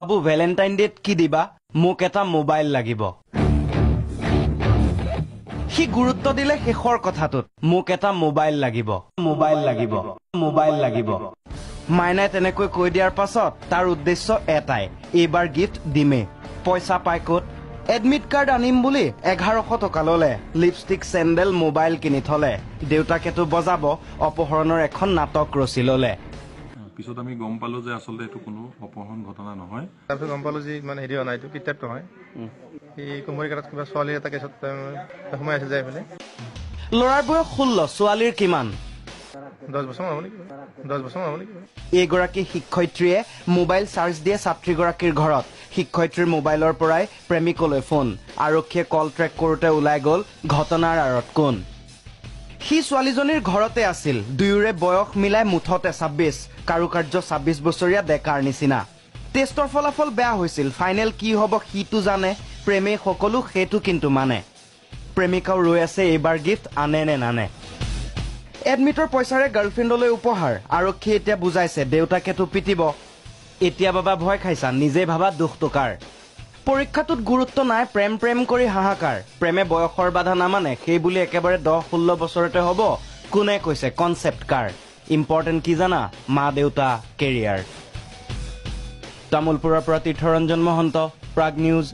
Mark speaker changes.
Speaker 1: বাবু Valentine date কি দিবা মোক এটা মোবাইল লাগিব সি গুৰুত্ব দিলে শেষৰ কথাটোত মোক এটা মোবাইল লাগিব মাইনাই তেনেকৈ কৈ দিয়াৰ পাছত তাৰ উদ্দেশ্য এটাই এইবাৰ গিফ্ট দিমে পইচা পাই ক'ত এডমিট কাৰ্ড আনিম বুলি 1100 টকা ললে লিপষ্টিক চেণ্ডেল মোবাইল কিনি থলে দেউতাকেতো বজাব অপহৰণৰ এখন নাটক ৰচি ললে
Speaker 2: পিছত আমি গম পালো যে আসলে এটো কোনো অপহৰণ ঘটনা নহয়
Speaker 3: তাৰপিছত গম পালো যে মানে হেৰি নাই এইটো কিতাপ নহয় এই কুমৰিকাত কিবা ছোৱালী এটা কেছত সোমাই আছে যায় মানে
Speaker 1: লৰাৰ বয়স 16 ছোৱালীৰ কিমান
Speaker 3: 10 বছৰ হ'ব নেকি
Speaker 1: এইগৰাকী শিক্ষয়িত্ৰীয়ে মোবাইল চাৰ্জ দিয়ে ছাত্ৰীগৰাকীৰ ঘৰত শিক্ষয়িত্ৰীৰ মোবাইলৰ পৰাই প্ৰেমিকলৈ ফোন আৰক্ষীয়ে কল ট্ৰেক কৰোতে ওলাই গ'ল ঘটনাৰ আঁৰত কোন সি ছোৱালীজনীৰ ঘৰতে আছিল দুয়োৰে বয়স মিলাই মুঠতে 26 কাৰুকাৰ্য 26 বছৰীয়া ডেকাৰ নিচিনা টেষ্টৰ ফলাফল বেয়া হৈছিল ফাইনেল কি হ'ব সিটো জানে প্ৰেমে সকলো সেইটো কিন্তু মানে প্ৰেমিকাও ৰৈ আছে এইবাৰ গিফ্ট আনে নে নানে এডমিটৰ পইচাৰে গাৰ্লফ্ৰেণ্ডলৈ উপহাৰ আৰক্ষী এতিয়া বুজাইছে দেউতাকেতো পিটিব এতিয়া বাবা ভয় খাইছা নিজে ভাবা দুখ টকাৰ পৰীক্ষাটোত গুৰুত্ব নাই প্ৰেম কৰি হাহাকাৰ প্ৰেমে বয়সৰ বাধা নামানে সেই বুলি একেবাৰে 10-16 বছৰতে হ'ব কোনে কৈছে কনসেপ্ট কাৰ ইম্পৰ্টেন্ট কি জানা মা দেউতা কেৰিয়াৰ তামুলপুৰৰ পৰা তীৰ্থৰঞ্জন মহন্ত প্ৰাগ নিউজ